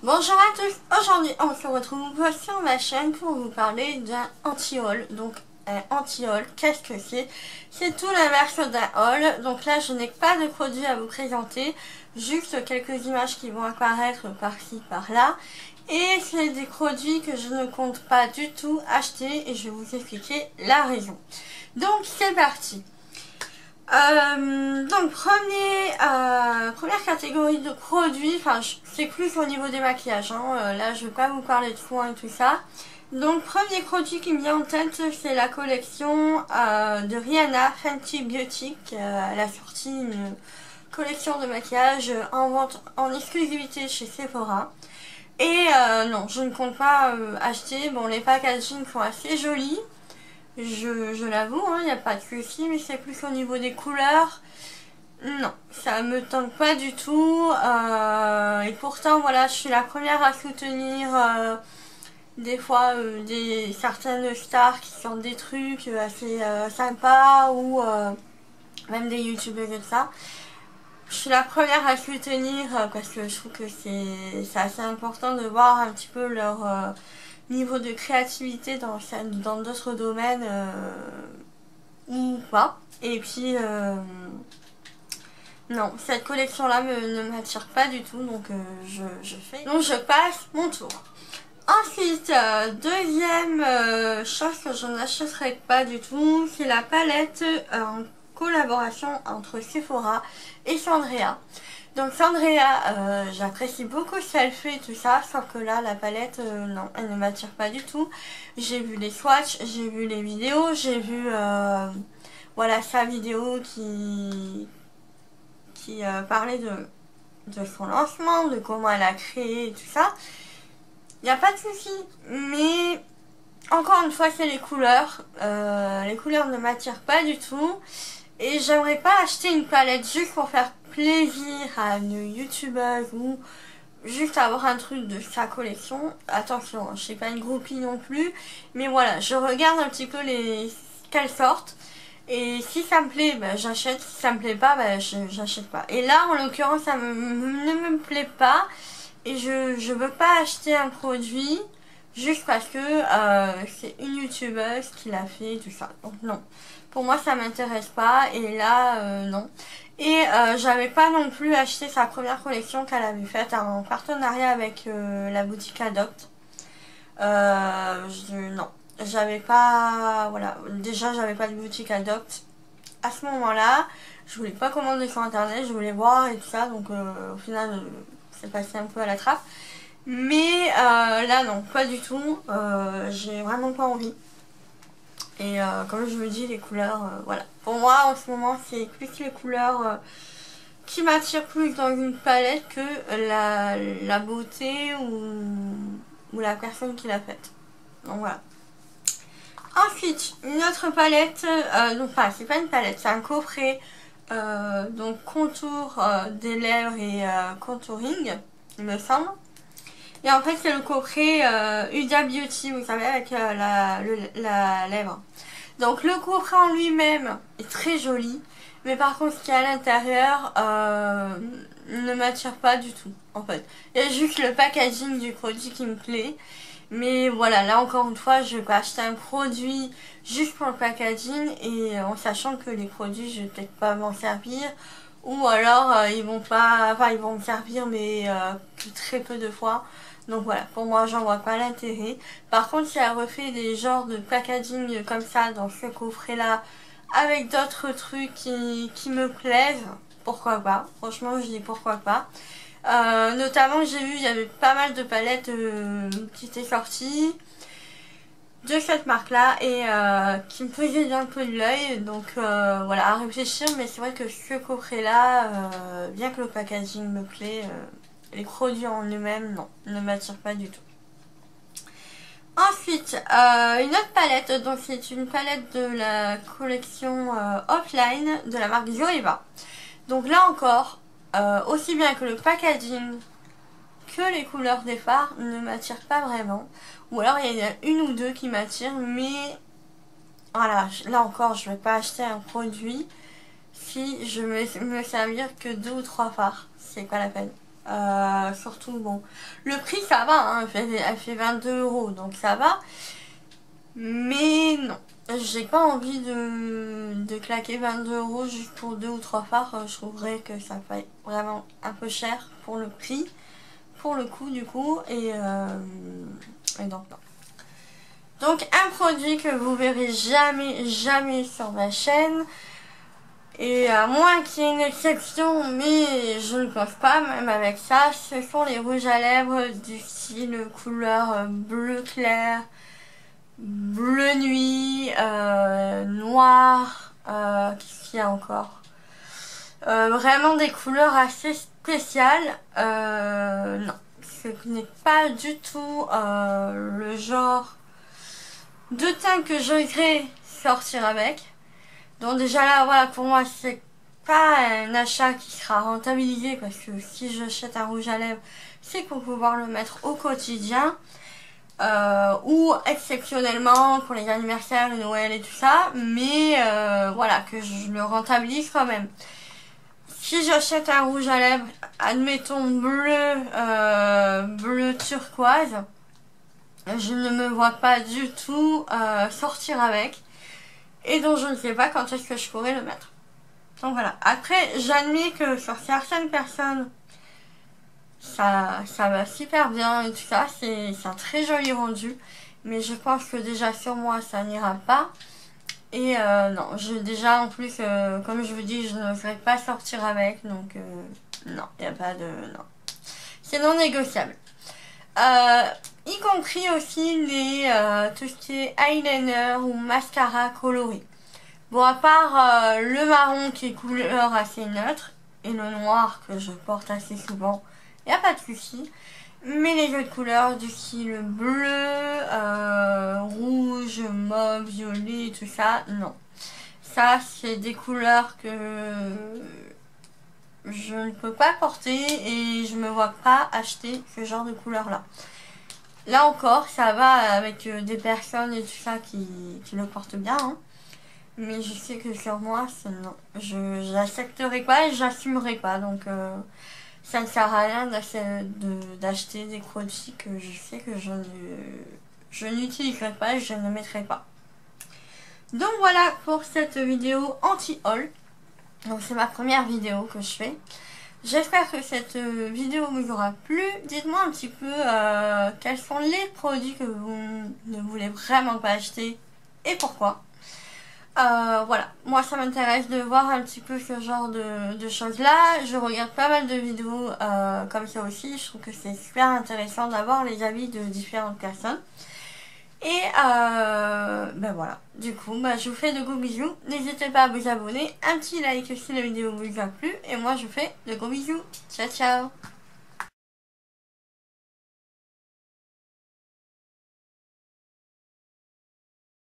Bonjour à tous, aujourd'hui on se retrouve sur ma chaîne pour vous parler d'un anti-haul. Donc un anti-haul, qu'est-ce que c'est? C'est tout l'inverse d'un haul. Donc là je n'ai pas de produits à vous présenter, juste quelques images qui vont apparaître par-ci par-là. Et c'est des produits que je ne compte pas du tout acheter et je vais vous expliquer la raison. Donc c'est parti. Donc première catégorie de produits, enfin c'est plus au niveau des maquillages, hein. Là je vais pas vous parler de soins et tout ça. Donc premier produit qui me vient en tête, c'est la collection de Rihanna Fenty Beauty. Elle a sorti une collection de maquillage en vente en exclusivité chez Sephora. Et non, je ne compte pas acheter. Bon, les packaging sont assez jolis. Je l'avoue, il n'y a pas de souci, mais c'est plus au niveau des couleurs. Non, ça me tente pas du tout. Et pourtant, voilà, je suis la première à soutenir des fois certaines stars qui sortent des trucs assez sympas ou même des youtubeurs et tout ça. Je suis la première à soutenir parce que je trouve que c'est assez important de voir un petit peu leur niveau de créativité dans d'autres domaines ou pas. Et puis non, cette collection là ne m'attire pas du tout, donc je passe mon tour. Ensuite, deuxième chose que je n'achèterai pas du tout, c'est la palette en collaboration entre Sephora et Sandrea. Donc Sandrea, j'apprécie beaucoup ce qu'elle fait et tout ça, sauf que là la palette, non, elle ne m'attire pas du tout. J'ai vu les swatchs, j'ai vu les vidéos, j'ai vu voilà sa vidéo qui parlait de son lancement, de comment elle a créé et tout ça. Il n'y a pas de souci, mais encore une fois c'est les couleurs. Les couleurs ne m'attirent pas du tout. Et j'aimerais pas acheter une palette juste pour faire plaisir à une youtubeuse ou juste avoir un truc de sa collection. Attention, je suis pas une groupie non plus. Mais voilà, je regarde un petit peu qu'elles sortent. Et si ça me plaît, bah, j'achète. Si ça me plaît pas, bah, j'achète pas. Et là, en l'occurrence, ça ne me plaît pas. Et je veux pas acheter un produit juste parce que c'est une youtubeuse qui l'a fait, tout ça. Donc non. Pour moi, ça m'intéresse pas. Et là, non. Et j'avais pas non plus acheté sa première collection qu'elle avait faite en partenariat avec la boutique Adopt. Non. J'avais pas... Voilà. Déjà, j'avais pas de boutique Adopt à ce moment-là. Je voulais pas commander sur internet. Je voulais voir et tout ça. Donc au final, c'est passé un peu à la trappe. Mais là, non. Pas du tout. J'ai vraiment pas envie. Et comme je vous dis, les couleurs, voilà. Pour moi, en ce moment, c'est plus les couleurs qui m'attirent plus dans une palette que la beauté ou la personne qui l'a faite. Donc voilà. Ensuite, une autre palette, donc enfin, c'est pas une palette, c'est un coffret, donc contour des lèvres et contouring, il me semble. Et en fait, c'est le coffret Huda Beauty, vous savez, avec la lèvre. Donc, le coffret en lui-même est très joli. Mais par contre, ce qu'il y a à l'intérieur ne m'attire pas du tout, en fait. Il y a juste le packaging du produit qui me plaît. Mais voilà, là encore une fois, je vais pas acheter un produit juste pour le packaging. Et en sachant que les produits, je vais peut-être pas m'en servir. Ou alors, ils vont pas... Enfin, ils vont me servir, mais que très peu de fois. Donc voilà, pour moi j'en vois pas l'intérêt. Par contre, si elle refait des genres de packaging comme ça dans ce coffret là avec d'autres trucs qui me plaisent, pourquoi pas. Franchement, je dis pourquoi pas. Notamment, j'ai vu, il y avait pas mal de palettes qui étaient sorties de cette marque là et qui me faisaient un peu de l'œil. Donc voilà, à réfléchir. Mais c'est vrai que ce coffret là, bien que le packaging me plaît, les produits en eux-mêmes, non, ne m'attirent pas du tout. Ensuite, une autre palette, donc c'est une palette de la collection offline de la marque Zoeva. Donc là encore, aussi bien que le packaging que les couleurs des fards ne m'attirent pas vraiment. Ou alors il y en a une ou deux qui m'attirent, mais voilà, là encore je ne vais pas acheter un produit si je me servir que 2 ou 3 fards. C'est pas la peine. Surtout, bon, le prix ça va, hein, elle fait 22 € donc ça va. Mais non, j'ai pas envie de claquer 22 € juste pour 2 ou 3 fards. Je trouverais que ça fait vraiment un peu cher pour le prix, pour le coup du coup. Et donc non. Donc un produit que vous verrez jamais sur ma chaîne. Et à moins qu'il y ait une exception, mais je ne pense pas, même avec ça, ce sont les rouges à lèvres du style couleur bleu clair, bleu nuit, noir, qu'est-ce qu'il y a encore, vraiment des couleurs assez spéciales. Non, ce n'est pas du tout le genre de teint que j'oserais sortir avec. Donc déjà là, voilà, pour moi, c'est pas un achat qui sera rentabilisé parce que si j'achète un rouge à lèvres, c'est pour pouvoir le mettre au quotidien ou exceptionnellement pour les anniversaires, le Noël et tout ça, mais voilà, que je le rentabilise quand même. Si j'achète un rouge à lèvres, admettons bleu turquoise, je ne me vois pas du tout sortir avec. Et donc je ne sais pas quand est-ce que je pourrais le mettre. Donc voilà. Après, j'admets que sur certaines personnes, ça va super bien et tout ça. C'est un très joli rendu. Mais je pense que déjà sur moi, ça n'ira pas. Et non, déjà en plus, comme je vous dis, je n'oserais pas sortir avec. Donc non, il n'y a pas de... Non. C'est non négociable. Y compris aussi tout ce qui est eyeliner ou mascara coloré. Bon, à part le marron qui est couleur assez neutre et le noir que je porte assez souvent, il n'y a pas de souci. Mais les autres couleurs du style bleu, rouge, mauve, violet, tout ça, non. Ça, c'est des couleurs que je ne peux pas porter et je me vois pas acheter ce genre de couleurs là. Là encore, ça va avec des personnes et tout ça qui le portent bien, hein. Mais je sais que sur moi, non. Je n'accepterai pas et j'assumerai pas. Donc, ça ne sert à rien d'acheter des produits que je sais que je n'utiliserai pas et je ne mettrai pas. Donc voilà pour cette vidéo anti-haul. Donc c'est ma première vidéo que je fais. J'espère que cette vidéo vous aura plu. Dites-moi un petit peu quels sont les produits que vous ne voulez vraiment pas acheter et pourquoi. Voilà, moi ça m'intéresse de voir un petit peu ce genre de choses là. Je regarde pas mal de vidéos comme ça aussi. Je trouve que c'est super intéressant d'avoir les avis de différentes personnes. Et ben voilà, du coup je vous fais de gros bisous. N'hésitez pas à vous abonner, un petit like si la vidéo vous a plu. Et moi je vous fais de gros bisous. Ciao ciao.